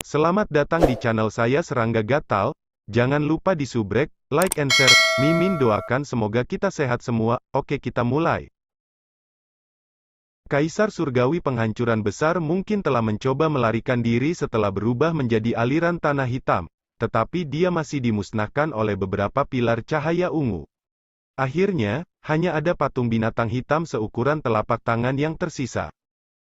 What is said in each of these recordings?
Selamat datang di channel saya Serangga Gatal. Jangan lupa di subrek, like and share. Mimin doakan semoga kita sehat semua. Oke, kita mulai. Kaisar surgawi penghancuran besar mungkin telah mencoba melarikan diri setelah berubah menjadi aliran tanah hitam, tetapi dia masih dimusnahkan oleh beberapa pilar cahaya ungu. Akhirnya, hanya ada patung binatang hitam seukuran telapak tangan yang tersisa.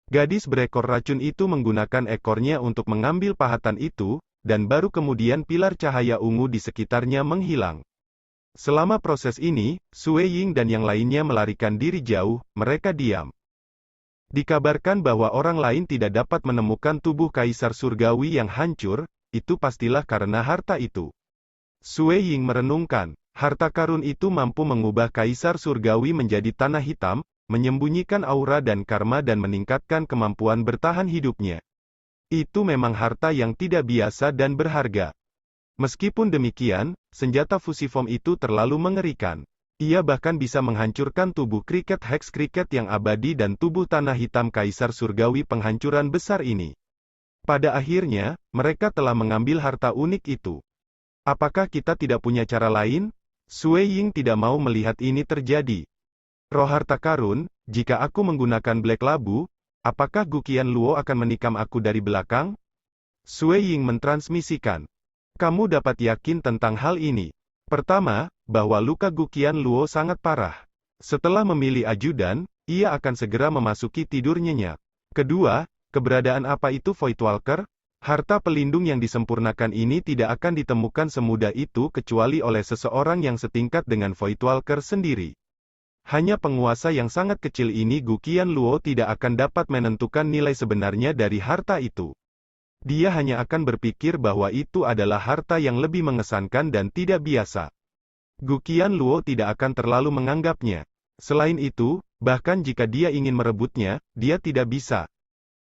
Gadis berekor racun itu menggunakan ekornya untuk mengambil pahatan itu, dan baru kemudian pilar cahaya ungu di sekitarnya menghilang. Selama proses ini, Sui Ying dan yang lainnya melarikan diri jauh, mereka diam. Dikabarkan bahwa orang lain tidak dapat menemukan tubuh kaisar surgawi yang hancur, itu pastilah karena harta itu. Sui Ying merenungkan, harta karun itu mampu mengubah kaisar surgawi menjadi tanah hitam, menyembunyikan aura dan karma dan meningkatkan kemampuan bertahan hidupnya. Itu memang harta yang tidak biasa dan berharga. Meskipun demikian, senjata Fusiform itu terlalu mengerikan. Ia bahkan bisa menghancurkan tubuh kriket Hex kriket yang abadi dan tubuh tanah hitam kaisar surgawi penghancuran besar ini. Pada akhirnya, mereka telah mengambil harta unik itu. Apakah kita tidak punya cara lain? Sui Ying tidak mau melihat ini terjadi. Roh harta karun, jika aku menggunakan Black Labu, apakah Guqian Luo akan menikam aku dari belakang? Sui Ying mentransmisikan. Kamu dapat yakin tentang hal ini. Pertama, bahwa luka Guqian Luo sangat parah. Setelah memilih ajudan, ia akan segera memasuki tidur nyenyak. Kedua, keberadaan apa itu Voidwalker? Harta pelindung yang disempurnakan ini tidak akan ditemukan semudah itu kecuali oleh seseorang yang setingkat dengan Voidwalker sendiri. Hanya penguasa yang sangat kecil ini Guqian Luo tidak akan dapat menentukan nilai sebenarnya dari harta itu. Dia hanya akan berpikir bahwa itu adalah harta yang lebih mengesankan dan tidak biasa. Guqian Luo tidak akan terlalu menganggapnya. Selain itu, bahkan jika dia ingin merebutnya, dia tidak bisa.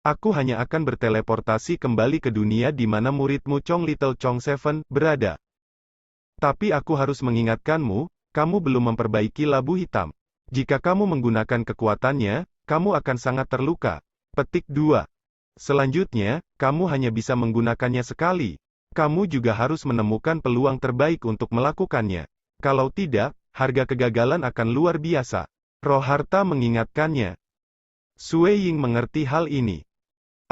Aku hanya akan berteleportasi kembali ke dunia di mana muridmu Chong Little Chong Seven berada. Tapi aku harus mengingatkanmu, kamu belum memperbaiki labu hitam. Jika kamu menggunakan kekuatannya, kamu akan sangat terluka. Petik 2. Selanjutnya, kamu hanya bisa menggunakannya sekali. Kamu juga harus menemukan peluang terbaik untuk melakukannya. Kalau tidak, harga kegagalan akan luar biasa. Roh harta mengingatkannya. Sui Ying mengerti hal ini.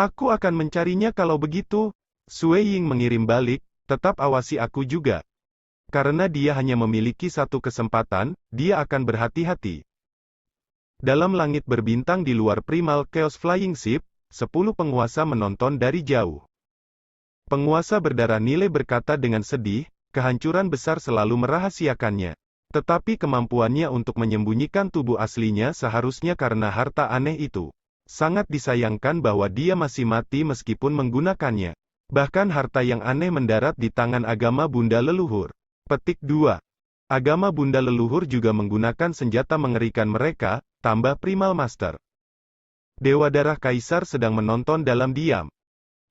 Aku akan mencarinya kalau begitu. Sui Ying mengirim balik, tetap awasi aku juga. Karena dia hanya memiliki satu kesempatan, dia akan berhati-hati. Dalam langit berbintang di luar Primal Chaos Flying Ship, 10 penguasa menonton dari jauh. Penguasa berdarah nilai berkata dengan sedih, kehancuran besar selalu merahasiakannya. Tetapi kemampuannya untuk menyembunyikan tubuh aslinya seharusnya karena harta aneh itu. Sangat disayangkan bahwa dia masih mati meskipun menggunakannya. Bahkan harta yang aneh mendarat di tangan agama Bunda Leluhur. Petik 2. Agama Bunda Leluhur juga menggunakan senjata mengerikan mereka, tambah Primal Master. Dewa Darah Kaisar sedang menonton dalam diam.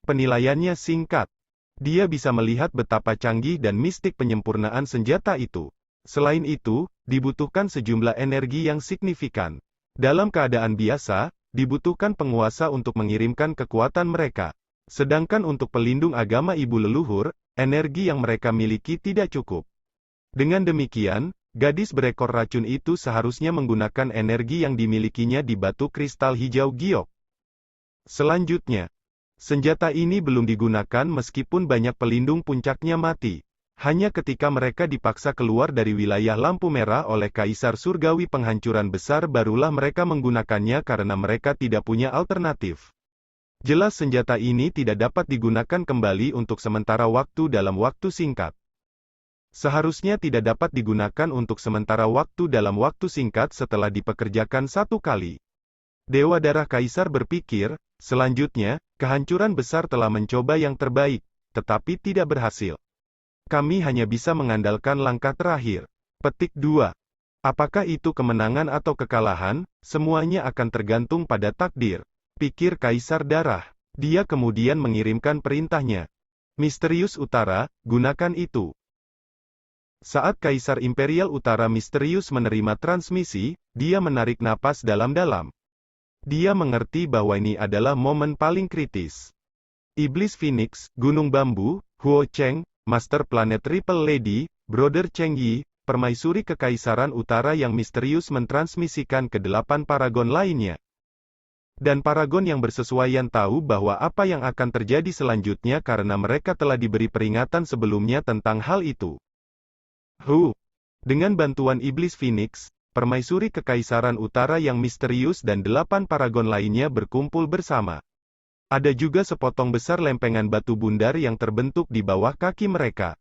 Penilaiannya singkat. Dia bisa melihat betapa canggih dan mistik penyempurnaan senjata itu. Selain itu, dibutuhkan sejumlah energi yang signifikan. Dalam keadaan biasa, dibutuhkan penguasa untuk mengirimkan kekuatan mereka. Sedangkan untuk pelindung agama ibu leluhur, energi yang mereka miliki tidak cukup. Dengan demikian, gadis berekor racun itu seharusnya menggunakan energi yang dimilikinya di batu kristal hijau giok. Selanjutnya, senjata ini belum digunakan meskipun banyak pelindung puncaknya mati. Hanya ketika mereka dipaksa keluar dari wilayah lampu merah oleh Kaisar Surgawi penghancuran besar barulah mereka menggunakannya karena mereka tidak punya alternatif. Jelas senjata ini tidak dapat digunakan kembali untuk sementara waktu dalam waktu singkat. Seharusnya tidak dapat digunakan untuk sementara waktu dalam waktu singkat setelah dipekerjakan satu kali. Dewa Darah Kaisar berpikir, selanjutnya, kehancuran besar telah mencoba yang terbaik, tetapi tidak berhasil. Kami hanya bisa mengandalkan langkah terakhir. Petik 2. Apakah itu kemenangan atau kekalahan, semuanya akan tergantung pada takdir. Pikir Kaisar Darah. Dia kemudian mengirimkan perintahnya. Misterius Utara, gunakan itu. Saat Kaisar Imperial Utara misterius menerima transmisi, dia menarik napas dalam-dalam. Dia mengerti bahwa ini adalah momen paling kritis. Iblis Phoenix, Gunung Bambu, Huo Cheng, Master Planet Triple Lady, Brother Cheng Yi, Permaisuri Kekaisaran Utara yang misterius mentransmisikan ke 8 paragon lainnya. Dan paragon yang bersesuaian tahu bahwa apa yang akan terjadi selanjutnya karena mereka telah diberi peringatan sebelumnya tentang hal itu. Dengan bantuan Iblis Phoenix, Permaisuri Kekaisaran Utara yang misterius dan 8 paragon lainnya berkumpul bersama. Ada juga sepotong besar lempengan batu bundar yang terbentuk di bawah kaki mereka.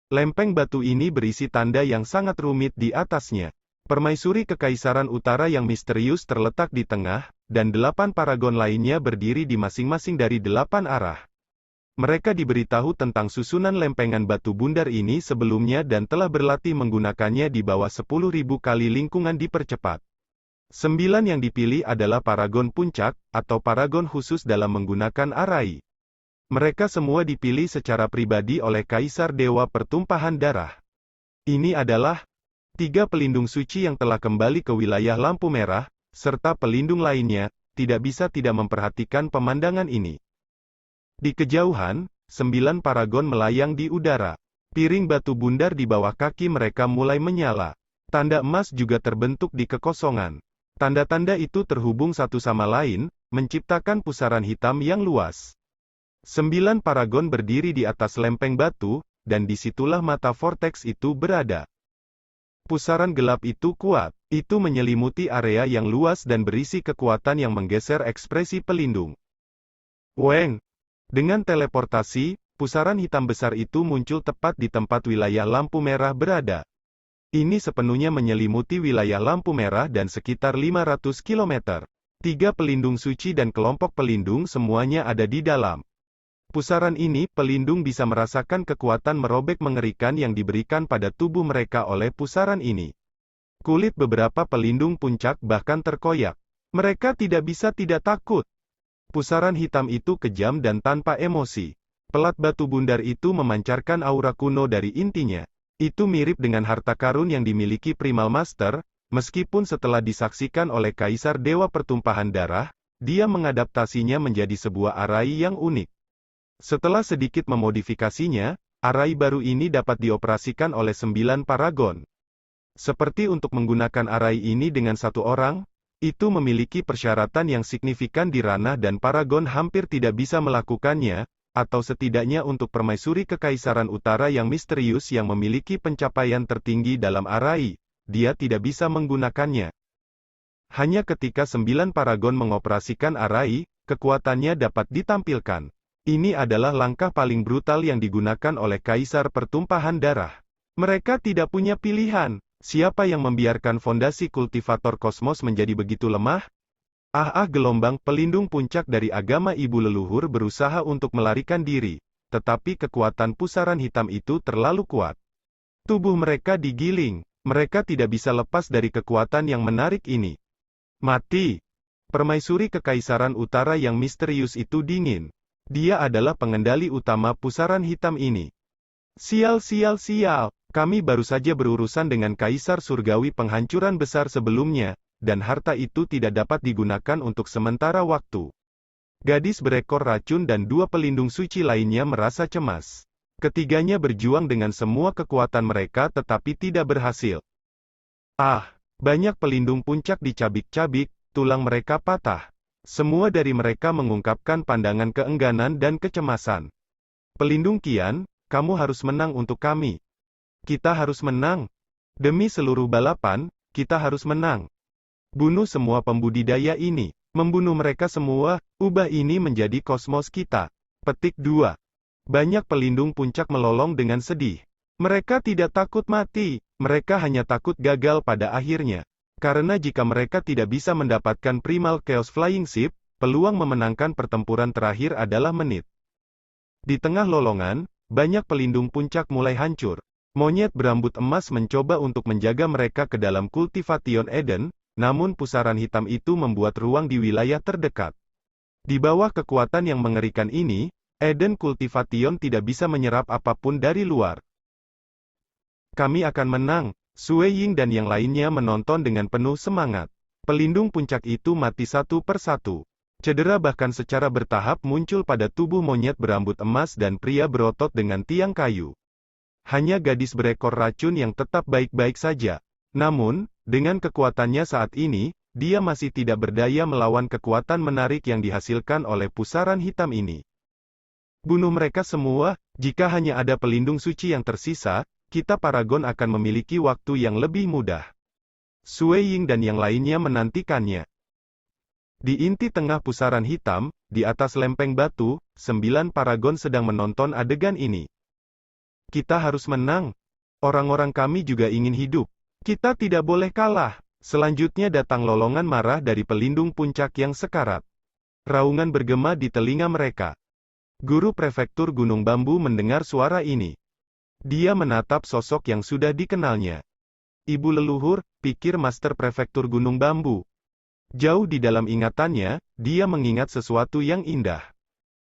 Lempeng batu ini berisi tanda yang sangat rumit di atasnya. Permaisuri Kekaisaran Utara yang misterius terletak di tengah, dan 8 paragon lainnya berdiri di masing-masing dari 8 arah. Mereka diberitahu tentang susunan lempengan batu bundar ini sebelumnya dan telah berlatih menggunakannya di bawah 10.000 kali lingkungan dipercepat. 9 yang dipilih adalah paragon puncak, atau paragon khusus dalam menggunakan arai. Mereka semua dipilih secara pribadi oleh Kaisar Dewa Pertumpahan Darah. Ini adalah 3 pelindung suci yang telah kembali ke wilayah lampu merah, serta pelindung lainnya, tidak bisa tidak memperhatikan pemandangan ini. Di kejauhan, 9 paragon melayang di udara. Piring batu bundar di bawah kaki mereka mulai menyala. Tanda emas juga terbentuk di kekosongan. Tanda-tanda itu terhubung satu sama lain, menciptakan pusaran hitam yang luas. 9 paragon berdiri di atas lempeng batu, dan disitulah mata vortex itu berada. Pusaran gelap itu kuat, itu menyelimuti area yang luas dan berisi kekuatan yang menggeser ekspresi pelindung. Weng! Dengan teleportasi, pusaran hitam besar itu muncul tepat di tempat wilayah lampu merah berada. Ini sepenuhnya menyelimuti wilayah lampu merah dan sekitar 500 km. 3 pelindung suci dan kelompok pelindung semuanya ada di dalam. Pusaran ini, pelindung bisa merasakan kekuatan merobek mengerikan yang diberikan pada tubuh mereka oleh pusaran ini. Kulit beberapa pelindung puncak bahkan terkoyak. Mereka tidak bisa tidak takut. Pusaran hitam itu kejam dan tanpa emosi. Pelat batu bundar itu memancarkan aura kuno dari intinya. Itu mirip dengan harta karun yang dimiliki Primal Master, meskipun setelah disaksikan oleh Kaisar Dewa Pertumpahan Darah, dia mengadaptasinya menjadi sebuah arai yang unik. Setelah sedikit memodifikasinya, arai baru ini dapat dioperasikan oleh 9 paragon. Seperti untuk menggunakan arai ini dengan satu orang, itu memiliki persyaratan yang signifikan di ranah dan paragon hampir tidak bisa melakukannya, atau setidaknya untuk Permaisuri Kekaisaran Utara yang misterius yang memiliki pencapaian tertinggi dalam arai, dia tidak bisa menggunakannya. Hanya ketika 9 paragon mengoperasikan arai, kekuatannya dapat ditampilkan. Ini adalah langkah paling brutal yang digunakan oleh Kaisar Pertumpahan Darah. Mereka tidak punya pilihan. Siapa yang membiarkan fondasi kultivator kosmos menjadi begitu lemah? Gelombang pelindung puncak dari agama ibu leluhur berusaha untuk melarikan diri, tetapi kekuatan pusaran hitam itu terlalu kuat. Tubuh mereka digiling, mereka tidak bisa lepas dari kekuatan yang menarik ini. Mati! Permaisuri Kekaisaran Utara yang misterius itu dingin. Dia adalah pengendali utama pusaran hitam ini. Sial, kami baru saja berurusan dengan Kaisar Surgawi penghancuran besar sebelumnya, dan harta itu tidak dapat digunakan untuk sementara waktu. Gadis berekor racun dan 2 pelindung suci lainnya merasa cemas. Ketiganya berjuang dengan semua kekuatan mereka tetapi tidak berhasil. Banyak pelindung puncak dicabik-cabik, tulang mereka patah. Semua dari mereka mengungkapkan pandangan keengganan dan kecemasan. Pelindung Qian, kamu harus menang untuk kami. Kita harus menang. Demi seluruh balapan, kita harus menang. Bunuh semua pembudidaya ini. Membunuh mereka semua, ubah ini menjadi kosmos kita. Petik 2. Banyak pelindung puncak melolong dengan sedih. Mereka tidak takut mati, mereka hanya takut gagal pada akhirnya. Karena jika mereka tidak bisa mendapatkan Primal Chaos Flying Ship, peluang memenangkan pertempuran terakhir adalah menit. Di tengah lolongan, banyak pelindung puncak mulai hancur. Monyet berambut emas mencoba untuk menjaga mereka ke dalam Cultivation Eden, namun pusaran hitam itu membuat ruang di wilayah terdekat. Di bawah kekuatan yang mengerikan ini, Eden Cultivation tidak bisa menyerap apapun dari luar. Kami akan menang. Sui Ying dan yang lainnya menonton dengan penuh semangat. Pelindung puncak itu mati satu persatu. Cedera bahkan secara bertahap muncul pada tubuh monyet berambut emas dan pria berotot dengan tiang kayu. Hanya gadis berekor racun yang tetap baik-baik saja. Namun, dengan kekuatannya saat ini, dia masih tidak berdaya melawan kekuatan menarik yang dihasilkan oleh pusaran hitam ini. Bunuh mereka semua, jika hanya ada pelindung suci yang tersisa, kita Paragon akan memiliki waktu yang lebih mudah. Sui Ying dan yang lainnya menantikannya. Di inti tengah pusaran hitam, di atas lempeng batu, 9 Paragon sedang menonton adegan ini. Kita harus menang. Orang-orang kami juga ingin hidup. Kita tidak boleh kalah. Selanjutnya datang lolongan marah dari pelindung puncak yang sekarat. Raungan bergema di telinga mereka. Guru prefektur Gunung Bambu mendengar suara ini. Dia menatap sosok yang sudah dikenalnya. Ibu leluhur, pikir Master Prefektur Gunung Bambu. Jauh di dalam ingatannya, dia mengingat sesuatu yang indah.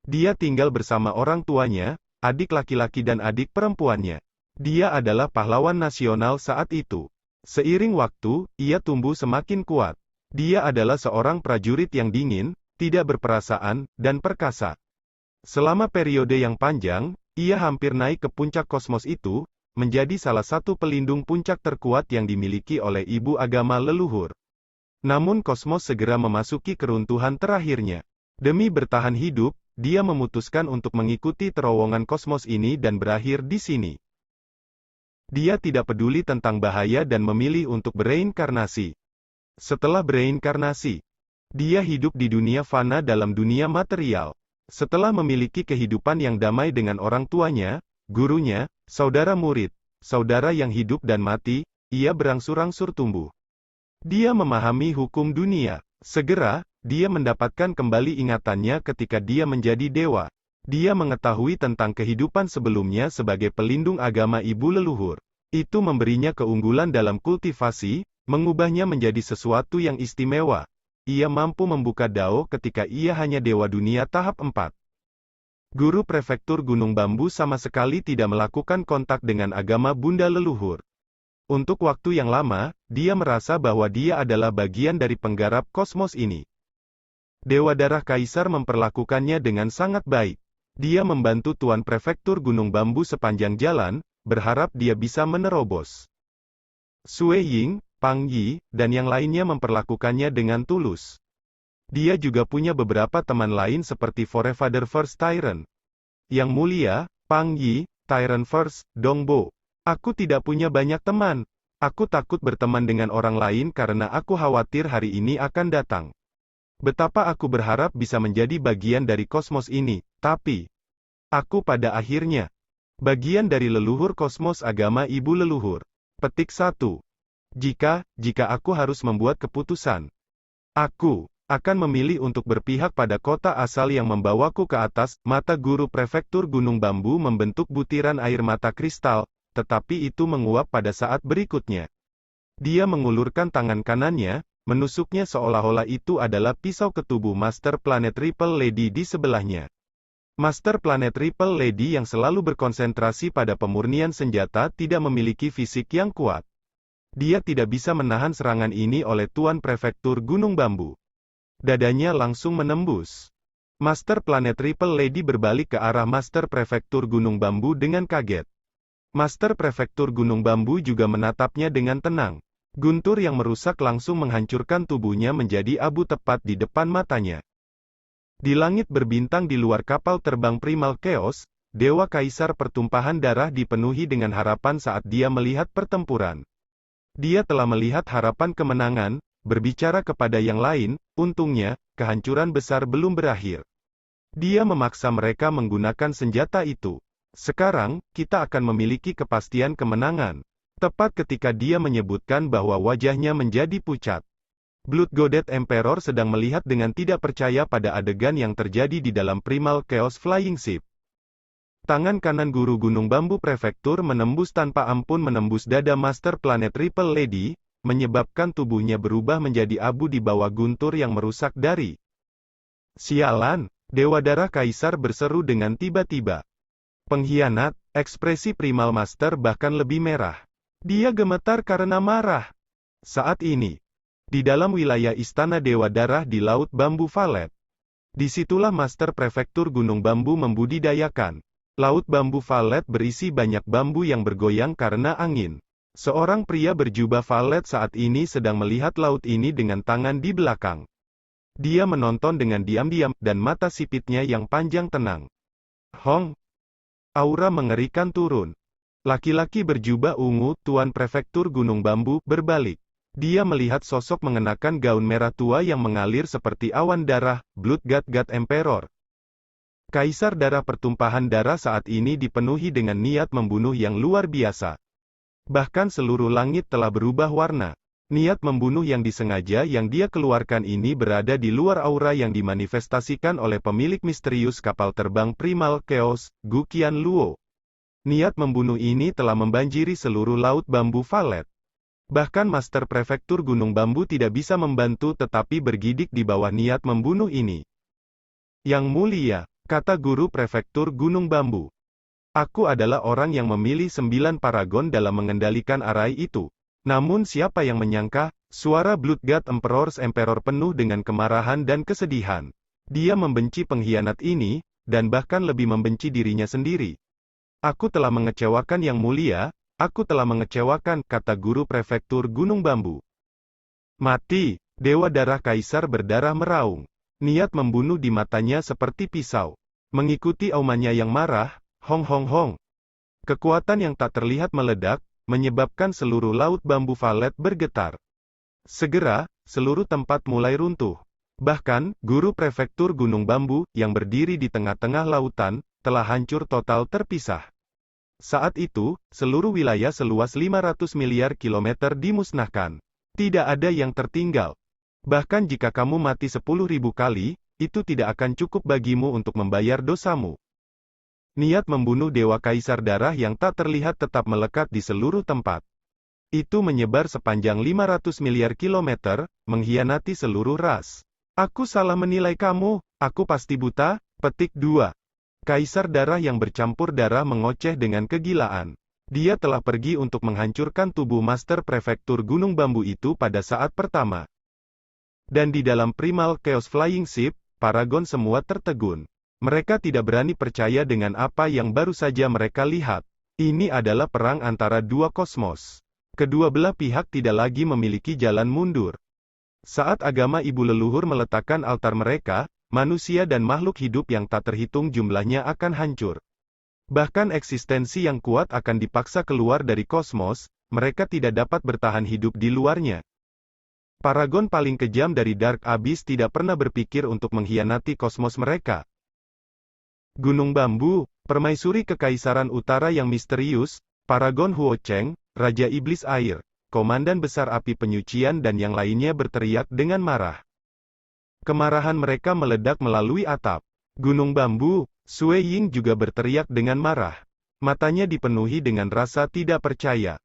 Dia tinggal bersama orang tuanya, adik laki-laki dan adik perempuannya. Dia adalah pahlawan nasional saat itu. Seiring waktu, ia tumbuh semakin kuat. Dia adalah seorang prajurit yang dingin, tidak berperasaan, dan perkasa. Selama periode yang panjang, ia hampir naik ke puncak kosmos itu, menjadi salah satu pelindung puncak terkuat yang dimiliki oleh ibu agama leluhur. Namun kosmos segera memasuki keruntuhan terakhirnya. Demi bertahan hidup, dia memutuskan untuk mengikuti terowongan kosmos ini dan berakhir di sini. Dia tidak peduli tentang bahaya dan memilih untuk bereinkarnasi. Setelah bereinkarnasi, dia hidup di dunia fana dalam dunia material. Setelah memiliki kehidupan yang damai dengan orang tuanya, gurunya, saudara murid, saudara yang hidup dan mati, ia berangsur-angsur tumbuh. Dia memahami hukum dunia. Segera, dia mendapatkan kembali ingatannya ketika dia menjadi dewa. Dia mengetahui tentang kehidupan sebelumnya sebagai pelindung agama ibu leluhur. Itu memberinya keunggulan dalam kultivasi, mengubahnya menjadi sesuatu yang istimewa. Ia mampu membuka Dao ketika ia hanya dewa dunia tahap 4. Guru prefektur Gunung Bambu sama sekali tidak melakukan kontak dengan agama bunda leluhur. Untuk waktu yang lama, dia merasa bahwa dia adalah bagian dari penggarap kosmos ini. Dewa Darah Kaisar memperlakukannya dengan sangat baik. Dia membantu Tuan Prefektur Gunung Bambu sepanjang jalan, berharap dia bisa menerobos. Sui Ying, Pang Yi, dan yang lainnya memperlakukannya dengan tulus. Dia juga punya beberapa teman lain seperti Forefather First Tyrant. Yang mulia, Pang Yi, Tyrant First, Dongbo. Aku tidak punya banyak teman. Aku takut berteman dengan orang lain karena aku khawatir hari ini akan datang. Betapa aku berharap bisa menjadi bagian dari kosmos ini, tapi aku pada akhirnya bagian dari leluhur kosmos agama ibu leluhur. Petik 1. Jika aku harus membuat keputusan, aku akan memilih untuk berpihak pada kota asal yang membawaku ke atas. Mata guru prefektur Gunung Bambu membentuk butiran air mata kristal, tetapi itu menguap pada saat berikutnya. Dia mengulurkan tangan kanannya, menusuknya seolah-olah itu adalah pisau ke tubuh Master Planet Triple Lady di sebelahnya. Master Planet Triple Lady yang selalu berkonsentrasi pada pemurnian senjata tidak memiliki fisik yang kuat. Dia tidak bisa menahan serangan ini oleh Tuan Prefektur Gunung Bambu. Dadanya langsung menembus. Master Planet Triple Lady berbalik ke arah Master Prefektur Gunung Bambu dengan kaget. Master Prefektur Gunung Bambu juga menatapnya dengan tenang. Guntur yang merusak langsung menghancurkan tubuhnya menjadi abu tepat di depan matanya. Di langit berbintang di luar kapal terbang Primal Chaos, Dewa Kaisar Pertumpahan Darah dipenuhi dengan harapan saat dia melihat pertempuran. Dia telah melihat harapan kemenangan, berbicara kepada yang lain, untungnya, kehancuran besar belum berakhir. Dia memaksa mereka menggunakan senjata itu. Sekarang, kita akan memiliki kepastian kemenangan. Tepat ketika dia menyebutkan bahwa wajahnya menjadi pucat. Blood Goddess Emperor sedang melihat dengan tidak percaya pada adegan yang terjadi di dalam Primal Chaos Flying Ship. Tangan kanan guru Gunung Bambu Prefektur menembus tanpa ampun menembus dada Master Planet Triple Lady, menyebabkan tubuhnya berubah menjadi abu di bawah guntur yang merusak dari. Sialan, Dewa Darah Kaisar berseru dengan tiba-tiba. Pengkhianat, ekspresi Primal Master bahkan lebih merah. Dia gemetar karena marah. Saat ini, di dalam wilayah Istana Dewa Darah di Laut Bambu Valet, Disitulah Master Prefektur Gunung Bambu membudidayakan. Laut bambu valet berisi banyak bambu yang bergoyang karena angin. Seorang pria berjubah valet saat ini sedang melihat laut ini dengan tangan di belakang. Dia menonton dengan diam-diam, dan mata sipitnya yang panjang tenang. Hong! Aura mengerikan turun. Laki-laki berjubah ungu, Tuan Prefektur Gunung Bambu, berbalik. Dia melihat sosok mengenakan gaun merah tua yang mengalir seperti awan darah, Blood God Emperor. Kaisar darah. Pertumpahan darah saat ini dipenuhi dengan niat membunuh yang luar biasa. Bahkan seluruh langit telah berubah warna. Niat membunuh yang disengaja yang dia keluarkan ini berada di luar aura yang dimanifestasikan oleh pemilik misterius kapal terbang Primal Chaos, Gu Qianluo. Niat membunuh ini telah membanjiri seluruh laut bambu valet. Bahkan Master Prefektur Gunung Bambu tidak bisa membantu tetapi bergidik di bawah niat membunuh ini. Yang mulia, kata Guru Prefektur Gunung Bambu. Aku adalah orang yang memilih 9 paragon dalam mengendalikan arai itu. Namun siapa yang menyangka, suara Blood God Emperor penuh dengan kemarahan dan kesedihan. Dia membenci pengkhianat ini, dan bahkan lebih membenci dirinya sendiri. Aku telah mengecewakan Yang Mulia, aku telah mengecewakan, kata Guru Prefektur Gunung Bambu. Mati, Dewa Darah Kaisar berdarah meraung. Niat membunuh di matanya seperti pisau. Mengikuti aumannya yang marah, hong hong hong. Kekuatan yang tak terlihat meledak, menyebabkan seluruh laut bambu valet bergetar. Segera, seluruh tempat mulai runtuh. Bahkan, Guru Prefektur Gunung Bambu, yang berdiri di tengah-tengah lautan, telah hancur total terpisah. Saat itu, seluruh wilayah seluas 500 miliar kilometer dimusnahkan. Tidak ada yang tertinggal. Bahkan jika kamu mati 10.000 kali, itu tidak akan cukup bagimu untuk membayar dosamu. Niat membunuh Dewa Kaisar Darah yang tak terlihat tetap melekat di seluruh tempat. Itu menyebar sepanjang 500 miliar kilometer, mengkhianati seluruh ras. Aku salah menilai kamu, aku pasti buta, petik 2. Kaisar Darah yang bercampur darah mengoceh dengan kegilaan. Dia telah pergi untuk menghancurkan tubuh Master Prefektur Gunung Bambu itu pada saat pertama. Dan di dalam Primal Chaos Flying Ship, paragon semua tertegun. Mereka tidak berani percaya dengan apa yang baru saja mereka lihat. Ini adalah perang antara dua kosmos. Kedua belah pihak tidak lagi memiliki jalan mundur. Saat agama ibu leluhur meletakkan altar mereka, manusia dan makhluk hidup yang tak terhitung jumlahnya akan hancur. Bahkan eksistensi yang kuat akan dipaksa keluar dari kosmos, mereka tidak dapat bertahan hidup di luarnya. Paragon paling kejam dari Dark Abyss tidak pernah berpikir untuk mengkhianati kosmos mereka. Gunung Bambu, permaisuri Kekaisaran Utara yang misterius, Paragon Huo Cheng, Raja Iblis Air, Komandan Besar Api Penyucian dan yang lainnya berteriak dengan marah. Kemarahan mereka meledak melalui atap. Gunung Bambu, Sui Ying juga berteriak dengan marah. Matanya dipenuhi dengan rasa tidak percaya.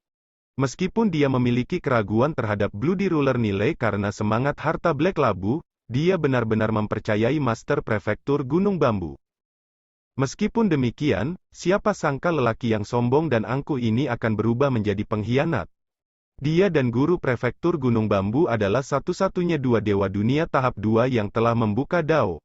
Meskipun dia memiliki keraguan terhadap Bloody Ruler nilai karena semangat harta Black Labu, dia benar-benar mempercayai Master Prefektur Gunung Bambu. Meskipun demikian, siapa sangka lelaki yang sombong dan angkuh ini akan berubah menjadi pengkhianat. Dia dan Guru Prefektur Gunung Bambu adalah satu-satunya dua dewa dunia tahap 2 yang telah membuka Dao.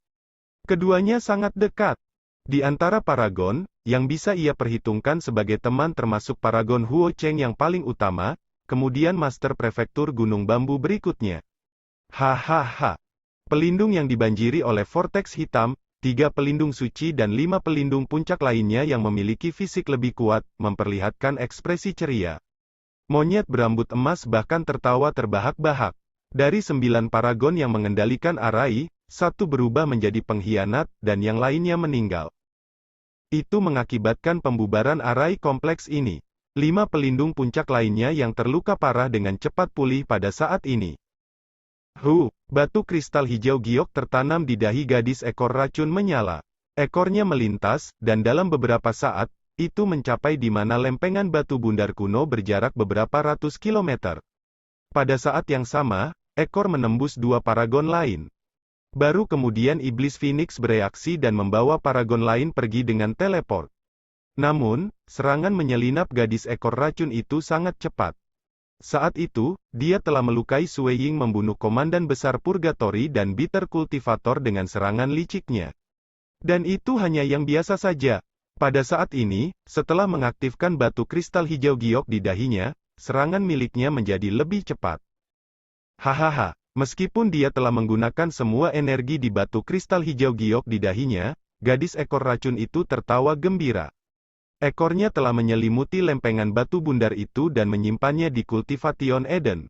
Keduanya sangat dekat. Di antara paragon, yang bisa ia perhitungkan sebagai teman termasuk Paragon Huo Cheng yang paling utama, kemudian Master Prefektur Gunung Bambu berikutnya. Hahaha. Pelindung yang dibanjiri oleh vortex hitam, 3 pelindung suci dan 5 pelindung puncak lainnya yang memiliki fisik lebih kuat, memperlihatkan ekspresi ceria. Monyet berambut emas bahkan tertawa terbahak-bahak. Dari 9 paragon yang mengendalikan arai, 1 berubah menjadi pengkhianat, dan yang lainnya meninggal. Itu mengakibatkan pembubaran arai kompleks ini. 5 pelindung puncak lainnya yang terluka parah dengan cepat pulih pada saat ini. Batu kristal hijau giok tertanam di dahi gadis ekor racun menyala. Ekornya melintas, dan dalam beberapa saat, itu mencapai di mana lempengan batu bundar kuno berjarak beberapa ratus kilometer. Pada saat yang sama, ekor menembus 2 paragon lain. Baru kemudian Iblis Phoenix bereaksi dan membawa paragon lain pergi dengan teleport. Namun, serangan menyelinap gadis ekor racun itu sangat cepat. Saat itu, dia telah melukai Sui Ying, membunuh Komandan Besar Purgatory dan Bitter Cultivator dengan serangan liciknya. Dan itu hanya yang biasa saja. Pada saat ini, setelah mengaktifkan batu kristal hijau giok di dahinya, serangan miliknya menjadi lebih cepat. Hahaha, meskipun dia telah menggunakan semua energi di batu kristal hijau giok di dahinya, gadis ekor racun itu tertawa gembira. Ekornya telah menyelimuti lempengan batu bundar itu dan menyimpannya di Cultivation Eden.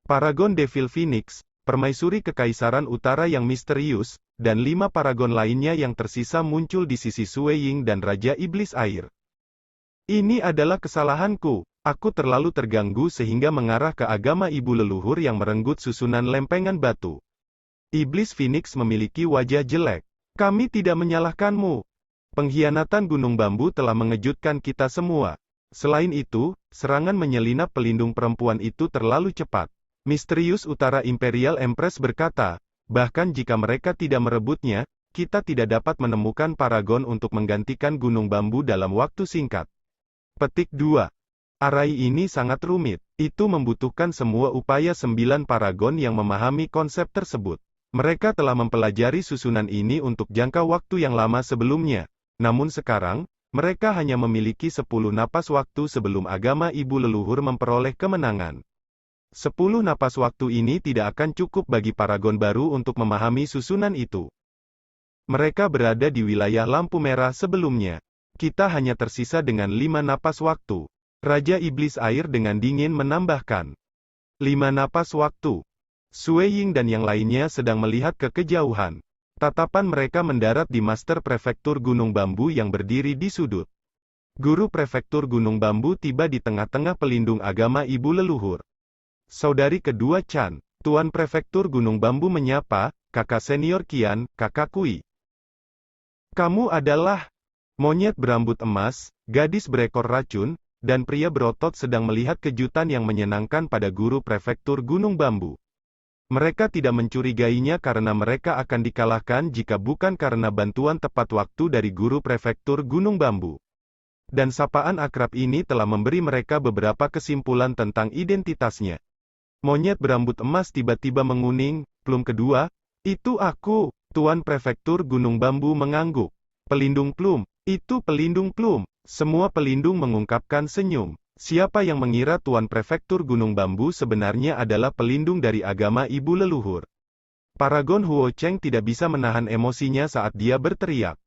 Paragon Devil Phoenix, permaisuri Kekaisaran Utara yang misterius, dan 5 paragon lainnya yang tersisa muncul di sisi Sui Ying dan Raja Iblis Air. Ini adalah kesalahanku. Aku terlalu terganggu sehingga mengarah ke agama ibu leluhur yang merenggut susunan lempengan batu. Iblis Phoenix memiliki wajah jelek. Kami tidak menyalahkanmu. Pengkhianatan Gunung Bambu telah mengejutkan kita semua. Selain itu, serangan menyelinap pelindung perempuan itu terlalu cepat. Misterius Utara Imperial Empress berkata, bahkan jika mereka tidak merebutnya, kita tidak dapat menemukan paragon untuk menggantikan Gunung Bambu dalam waktu singkat. Petik 2. Arai ini sangat rumit. Itu membutuhkan semua upaya 9 paragon yang memahami konsep tersebut. Mereka telah mempelajari susunan ini untuk jangka waktu yang lama sebelumnya. Namun sekarang, mereka hanya memiliki 10 napas waktu sebelum agama ibu leluhur memperoleh kemenangan. 10 napas waktu ini tidak akan cukup bagi paragon baru untuk memahami susunan itu. Mereka berada di wilayah lampu merah sebelumnya. Kita hanya tersisa dengan 5 napas waktu. Raja Iblis Air dengan dingin menambahkan. 5 napas waktu. Sui Ying dan yang lainnya sedang melihat ke kejauhan. Tatapan mereka mendarat di Master Prefektur Gunung Bambu yang berdiri di sudut. Guru Prefektur Gunung Bambu tiba di tengah-tengah pelindung agama ibu leluhur. Saudari kedua Chan, Tuan Prefektur Gunung Bambu menyapa, kakak senior Qian, kakak Kui. Kamu adalah monyet berambut emas, gadis berekor racun, dan pria berotot sedang melihat kejutan yang menyenangkan pada Guru Prefektur Gunung Bambu. Mereka tidak mencurigainya karena mereka akan dikalahkan jika bukan karena bantuan tepat waktu dari Guru Prefektur Gunung Bambu. Dan sapaan akrab ini telah memberi mereka beberapa kesimpulan tentang identitasnya. Monyet berambut emas tiba-tiba menguning, plum kedua, itu aku, Tuan Prefektur Gunung Bambu mengangguk. Pelindung plum, itu pelindung plum. Semua pelindung mengungkapkan senyum. Siapa yang mengira Tuan Prefektur Gunung Bambu sebenarnya adalah pelindung dari agama ibu leluhur? Paragon Huo Cheng tidak bisa menahan emosinya saat dia berteriak.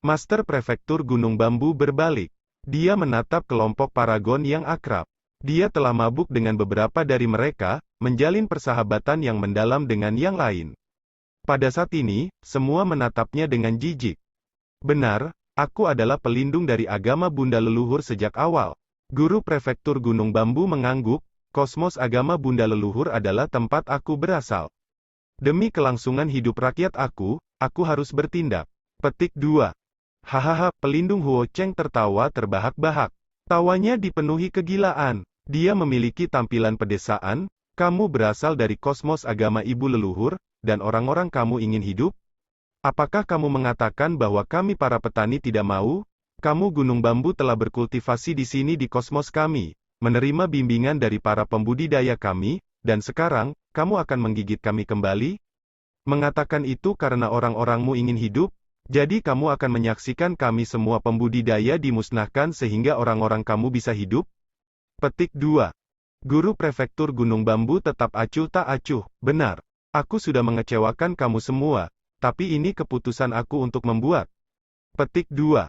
Master Prefektur Gunung Bambu berbalik. Dia menatap kelompok paragon yang akrab. Dia telah mabuk dengan beberapa dari mereka, menjalin persahabatan yang mendalam dengan yang lain. Pada saat ini, semua menatapnya dengan jijik. Benar, aku adalah pelindung dari agama Bunda leluhur sejak awal. Guru Prefektur Gunung Bambu mengangguk, kosmos agama Bunda leluhur adalah tempat aku berasal. Demi kelangsungan hidup rakyat aku harus bertindak. Petik 2. Hahaha, pelindung Huo Cheng tertawa terbahak-bahak. Tawanya dipenuhi kegilaan. Dia memiliki tampilan pedesaan, kamu berasal dari kosmos agama ibu leluhur, dan orang-orang kamu ingin hidup? Apakah kamu mengatakan bahwa kami para petani tidak mau? Kamu Gunung Bambu telah berkultivasi di sini di kosmos kami, menerima bimbingan dari para pembudidaya kami, dan sekarang, kamu akan menggigit kami kembali? Mengatakan itu karena orang-orangmu ingin hidup? Jadi kamu akan menyaksikan kami semua pembudidaya dimusnahkan sehingga orang-orang kamu bisa hidup? Petik 2. Guru Prefektur Gunung Bambu tetap acuh tak acuh, benar. Aku sudah mengecewakan kamu semua, tapi ini keputusan aku untuk membuat. Petik 2.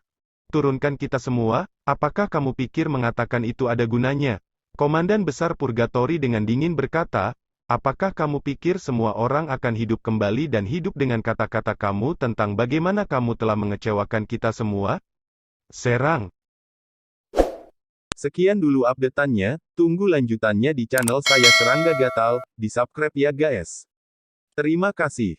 Turunkan kita semua, apakah kamu pikir mengatakan itu ada gunanya? Komandan Besar Purgatory dengan dingin berkata, apakah kamu pikir semua orang akan hidup kembali dan hidup dengan kata-kata kamu tentang bagaimana kamu telah mengecewakan kita semua? Serang. Sekian dulu update-annya, tunggu lanjutannya di channel saya Serangga Gatal, di subscribe ya guys. Terima kasih.